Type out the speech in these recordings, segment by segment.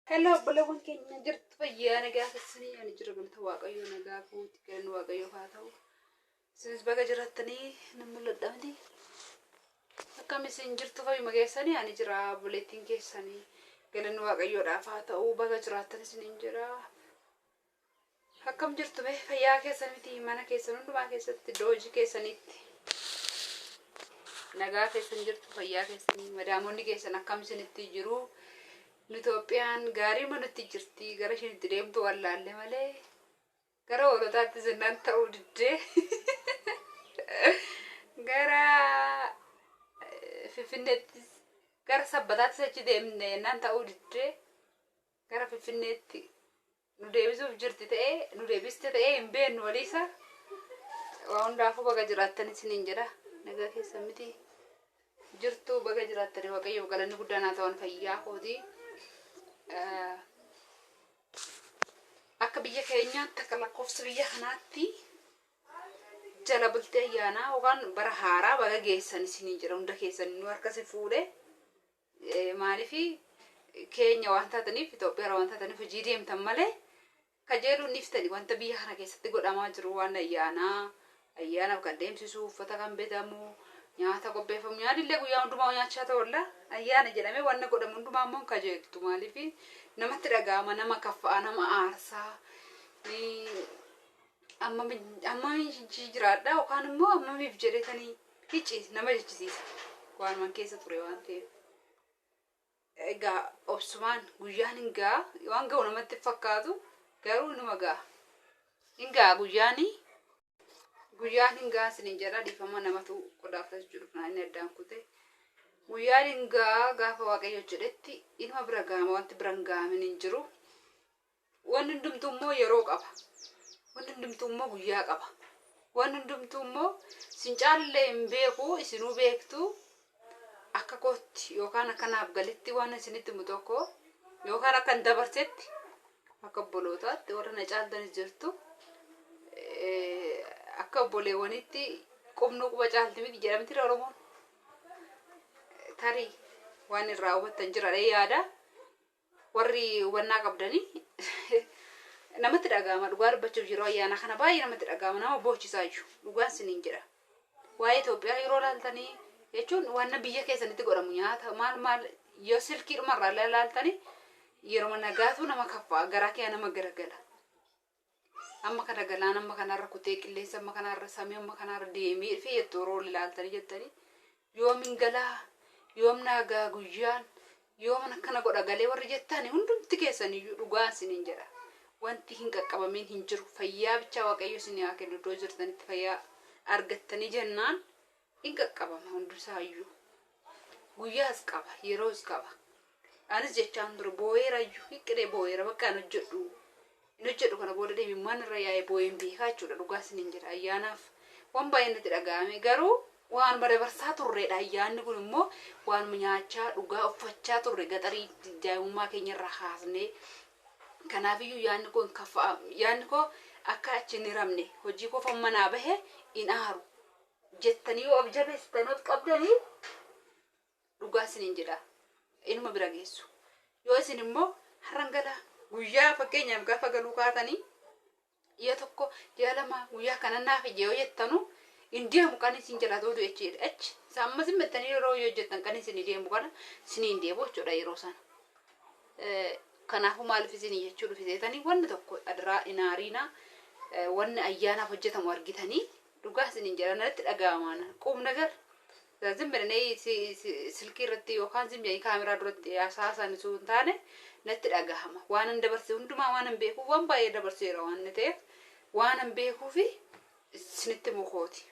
Hello, balawan keenya jirtu fayyaa nagaa keessanii ani jira galata waaqayyo nagaa fuuti kan waaqayyo haa ta'u. Sinis baga jiraatanii nama mul'adhamti. Akkam isin jirtu fayyuma keessanii ani jira buleettiin keessanii galanni waaqayyoodhaaf haa ta'u baga jiraatan isin jira. Akkam jirtu be fayyaa keessanitti mana keessan hundumaa keessatti hojii keessanitti nagaa keessan jirtu fayyaa keessanii madaamonni keessan akkam isinitti jiru. Itoopiyaan gaarii manatti jirti gara isheetti deemtu wallaalle malee gara hoolotaatti zinaan ta'uu diddee gara Finfinneetti gara sabbataatti achi deemne naan ta'uu diddee gara Finfinneetti nu deebisuuf jirti ta'ee nu deebiste ta'ee hin beeknu waliisa waa hundaafuu baga jiraattan isiniin jedha nagaa keessa miti jirtu baga jiraattan waaqayyoof galanni guddaan haa ta'an fayyaa kooti. Akka biyya keenyaatti akka lakkoofsa biyya kanaatti jala bultee ayyaanaa yookaan bara haaraa baga geessan isiniin jira hunda keessan nu harkasi fuudhe maaliifi keenya waan taataniif Itoophiyaa waan taataniif hojii deemtan malee kajeeluun niftani wanta biyya kana keessatti godhamaa jiru waan ayyaanaaf kan deemsisu uffata kan bitamu nyaata qopheeffamu nyaadillee guyyaa hundumaa nyaachaa ta'ulla ayyaana jedhamee waan godhamu hundumaa immoo kajeeltu maaliifi namatti dhaga'ama nama kaffaa nama aarsaa amma jiraadha yookaan immoo ammamiif jedhetanii hici nama jechisiisa waan man keessa ture waan ta'eef egaa obsumaan guyyaan hingaa waan ga'u namatti fakkaatu garuu numa ga'a hingaa guyyaan hingaa isiniin jedha dhiifama namatu qodaaftas jiru kanaan inni addaan kute guyyaan hingaa gaafa waaqayyo jedhetti inuma bira gaama wanti biran gaamin hin jiru wanni hundumtuu immoo yeroo qaba wanni hundumtuu immoo guyyaa qaba wanni hundumtuu immoo sincaallee hin beeku isinuu beektu akka kootti yookaan akka naaf galitti waan isinitti himu tokko yookaan akka hin dabarsetti akka obbolotaatti warra na caaltanis jirtu akka obboleewwanitti qubnuu quba caalti miti jedhamti Oromoon tarii waan irraa hubattan jiradha yaada warri hubannaa qabdanii namatti dhaga'ama dhugaa dubbachuuf yeroo ayyaana kana baay'ee namatti dhaga'ama nama boochisaa jiru dhugaan isiniin jedha waa'ee Itoophiyaa yeroo laaltanii jechuun waan biyya keessanitti godhamu nyaata maal yoo silkii dhumarraa laaltanii yeroo nagaatu nama kaffaa garaa kee nama garagala amma kana galaan amma kanarra kutee qilleensa amma kanarra samii amma kanarra deemee fi yettoo rool ilaaltanii jettanii yoomin galaa yoom nagaa guyyaan yooman akkana godha galee warri jettanii hundumti keessaniyyuu dhugaan isiniin jedha wanti hin qaqqabamin hin jiru fayyaa bichaa waaqayyo isinii haa kennu iddoo jirtanitti fayyaa argattanii jennaan hin qaqqabama hundisaayyuu guyyaas qaba yeroos qaba anis jechaan ture boo'eerayyuu hiqqidee boo'eera bakka an hojjedhu kana booda deemi man irra yaa'ee boo'een beekaa jechuudha dhugaa isiniin jedha ayyaanaaf waan baay'ee natti dhaga'ame garuu waan barbarsaa turreedha ayyaanni kun immoo waan nyaachaa dhugaa uffachaa turre gaxarii daa'imummaa keenya irraa haasnee kanaafiyyuu yaanni koo akka achi hin hiramne hojii koo fammanaa bahe in aaru jettanii yoo of jabeessitanii of qabdanii dhugaa isiniin jedha inuma bira geessu yoo isin immoo harangala guyyaa fakkeenyaaf gaafa galuu kaatanii yaa tokko yaa lama guyyaa kanannaaf ijee jettanu in deemu kan isin jala tootu jechuudha achi samma simmettanii yeroo yoo jettan kan isin deemu kana isiniin deemu jechuudha yeroo sana kanaafuu maaliif isin jechuu dhufeetanii wanni tokko adraa inaariina wanni ayyaanaaf hojjetamu argitanii dhugaa isiniin jala natti dhaga'amaan qubna gar zimbirnee silkii irratti yookaan zimbirnee kaameraa duratti haasasan sun taane natti dhagahama waan an dabarse hundumaa waan an beeku waan baay'ee dabarseera waan ta'eef waan an beekuu fi isinitti mukooti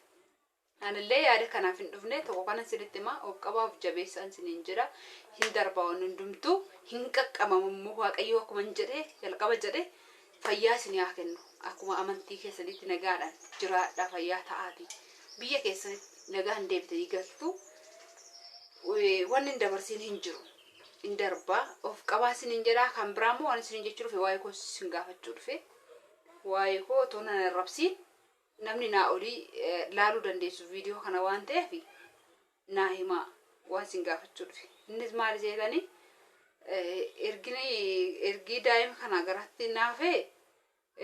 anillee yaada kanaaf hin dhufne tokko kana isinitti himaa of qabaaf jabeessan isiniin jira hin darbaa waan hundumtuu hin qaqqabamu immoo waaqayyo akkuma jedhee jalqaba jedhee fayyaa isinii haa kennu akkuma amantii keessanitti nagaadhaan jiraadhaa fayyaa ta'aati biyya keessanitti nagaan deebitanii galtu wanni hin dabarsiin hin jiru in darbaa of qabaa isiniin jedhaa kan biraamoo waan isiniin jechuu dhufe waa'ee koo isin gaafachuu dhufe waa'ee koo otoo nan arrabsiin namni naa olii laaluu dandeessu viidiyoo kana waan ta'eef naa himaa waan isin gaafachuu dhufe innis maal jeetanii ergi daa'ima kana garatti naafee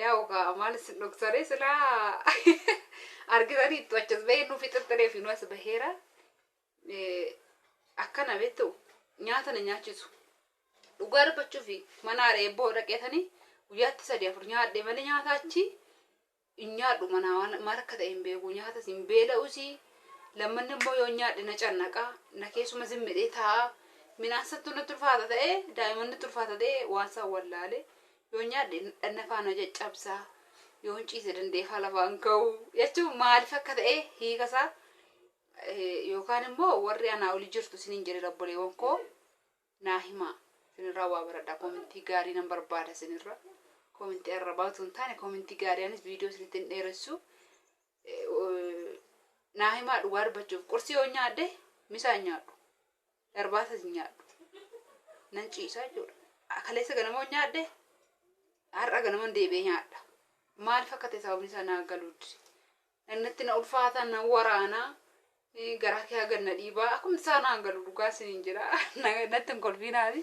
yaa ogaa maal isin dhoksaree silaa argitanii itti achas bahee nuuf ixaxxaree fi nu as baheera akkana beektu nyaata na nyaachisu dhugaa dubbachuu fi mana eebboo dhaqeetanii guyyaatti 3-4 nyaadhee malee nyaata achi nyaadhu mana maal akka ta'e hin beeku nyaata sin beela'usi lammanni immoo yoo nyaadhe na cannaqa na keessuma zimmidhee taa'a minaan sattuu na turfaata ta'e daa'imman turfaata ta'e waan isaan wallaale yoo nyaadhe dhanna faana caccabsaa yoo ciise dandeeffaa lafaan ka'u jechuun maaliif akka ta'e hiikasaa yookaan immoo warri anaa olii jirtu siniin jedhe rabboleewwan koo naa himaa sinirraa waa baradhaa koomentii gaarii nan barbaada sinirra koomentii arrabaatu hin taane koomentii gaariinis viidiyoo sinitti hin dheeressu naa himaa dhugaa dubbachuuf qursii yoo nyaadhe misaa nyaadhu darbaatas nyaadhu nan ciisaa jechuudha kaleessa ganamoo nyaadhe har'a ganamoon deebi'ee nyaadha maaliif akka ta'e sababni isaa naa galuuti nannatti na ulfaata na waraanaa garaa kee haganna dhiibaa akkuma isaa naa galu dhugaa siniin jira natti hin kolfiinaati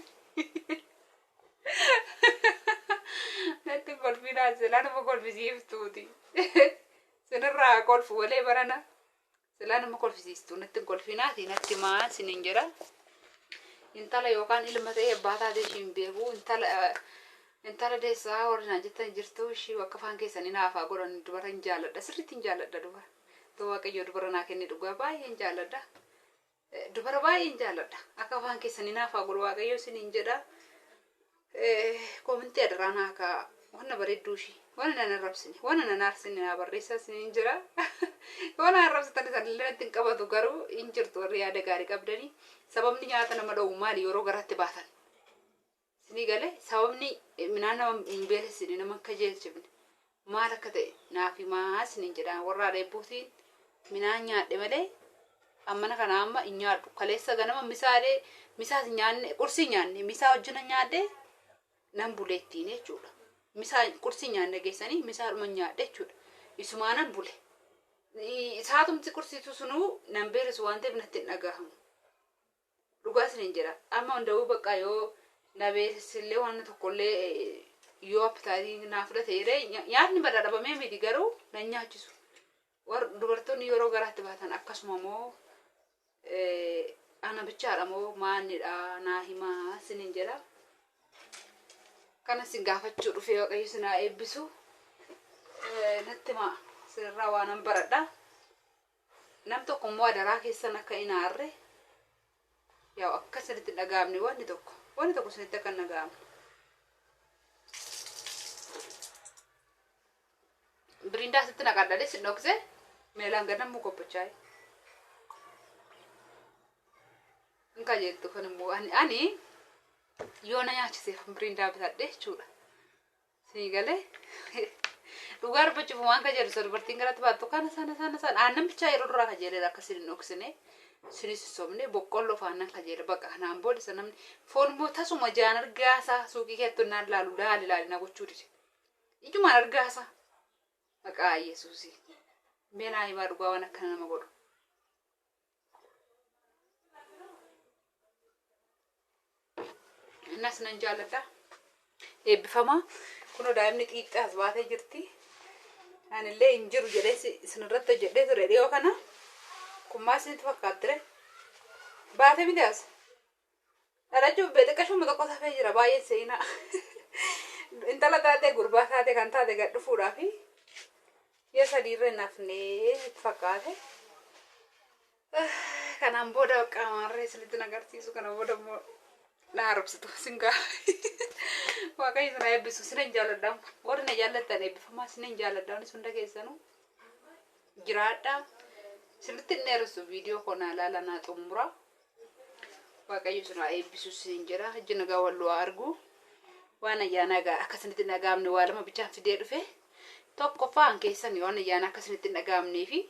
natti hin kolfiinaati silaa nama kolfisiiftuuti sinirraa kolfu walee barana silaa nama kolfisiistu natti hin kolfiinaati natti maa siniin jira intala yookaan ilma ta'e abbaa taatee ishiin beeku intala deessaa warri naan jettan jirtu ishii akka afaan keessanii naafaa godhan dubara hin jaalladha sirriitti hin jaalladha dubara too waaqayyo dubara naa kenne dhugaa baay'ee hin jaalladha dubara baay'ee hin jaalladha akka afaan keessanii naafaa godhu waaqayyo isiniin jedha koomentii adaraa naa kaa wanna bareedduu ishii wanna nan arrabsine wanna nan aarsine naa barreessaa isiniin jira wanna arrabsitan isanillee natti hin qabatu garuu hin jirtu warri yaada gaarii qabdanii sababni nyaata nama dhowwu maali yeroo garatti baatan sini galee sababni minaan nama hin beelessine nama akka jeelchifne maal akka ta'e naafi maa siniin jedhaan warraa dheebbuutiin minaan nyaadhe malee ammana kana amma hin nyaadhu kaleessa ganama misaas nyaanne qursii nyaanne misaa wajjina nyaadhe nan buleettiin jechuudha misaa qursii nyaanne geessanii misaadhuma nyaadhe jechuudha isumaanan bule isaatumti qursiitu sunuu nan beeresu waan ta'eef natti hin dhagahamu dhugaa siniin jedha amma hunda'uu bakka yoo na beeresillee waan tokkollee yoo appitaatii naa fudhate jedhee nyaatni badaa dhabamee miti garuu nan nyaachisu dubartoonni yeroo garaatti baatan akkasuma moo ana bichaadha moo maannidha naa himaa siniin jedha kana sin gaafachuu dhufee waaqayyo sinaa eebbisu natti maa sinirraa waanan baradha nam tokko immoo adaraa keessan akka hin aarre yaa akka sinitti dhagaamne wanni tokko sinitti akka hin dhagaamne birindaa sitti naqadhale sin dhokse meelaan gadan muu qophachaa inka jettu kan immoo ani yoo na nyaachiseef birindaa bitadhe jechuudha sii galee dhugaa dubbachuuf waan ka jedhu dubartiin garatti baattu kana sana aannan bichaa yeroo duraa ka jedhe akkasiin hin dhoksine sinis sobne boqqolloo faannan ka jedhe baqa kanaan booda isa namni foon immoo tasuma jaan argaasaa suuqii keettu naan laalu laali na gochuu dide ijumaan argaasaa maqaa Yesuusii meenaa himaa dhugaa waan akkana nama godhu innas nan jaalladha eebbifamaa kunoo daa'imni xiixxaas baatee jirti anillee hin jiru jedhee isinirratti hojjedhee ture dhiyoo kana kummaa isinitti fakkaattire baatee midaas dhalachuuf beexiqqashuma tokko safee jira baay'een seenaa intala taatee gurbaa taatee kan taate gad dhufuudhaafi yoo sadiirra nafnee itti fakkaate kanaan booda qaamaarree isinitti nagarsiisu kana booda immoo na arrabsitu singaa waaqayyo sana eebbisu sinen jaalladha warri na jaallattan eebbifamaa sinen jaalladha anis hunda keessanuu jiraadha isinitti hin dheeressu viidiyoo kana ilaala naa xumura waaqayyo sana eebbisu sinen jira ijji nagaa walluu argu waan ayyaana gaa akkasinitti nagaamne waa lama bichaan fidee dhufe tokkoffaan keessan waan ayyaana akkasinitti nagaamnee fi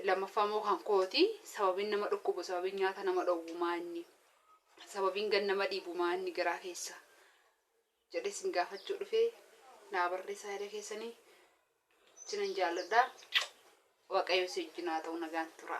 lammaffaa moo kan kooti sababiin nama dhukkubu sababiin nyaata nama dhowwu maanni sababiin gan nama dhiibu maanni garaa keessa jedhee sin gaafachuu dhufee naa barreessaa yaada keessanii sinan jaalladha waaqayyo si wajjin haa ta'u nagaan tura.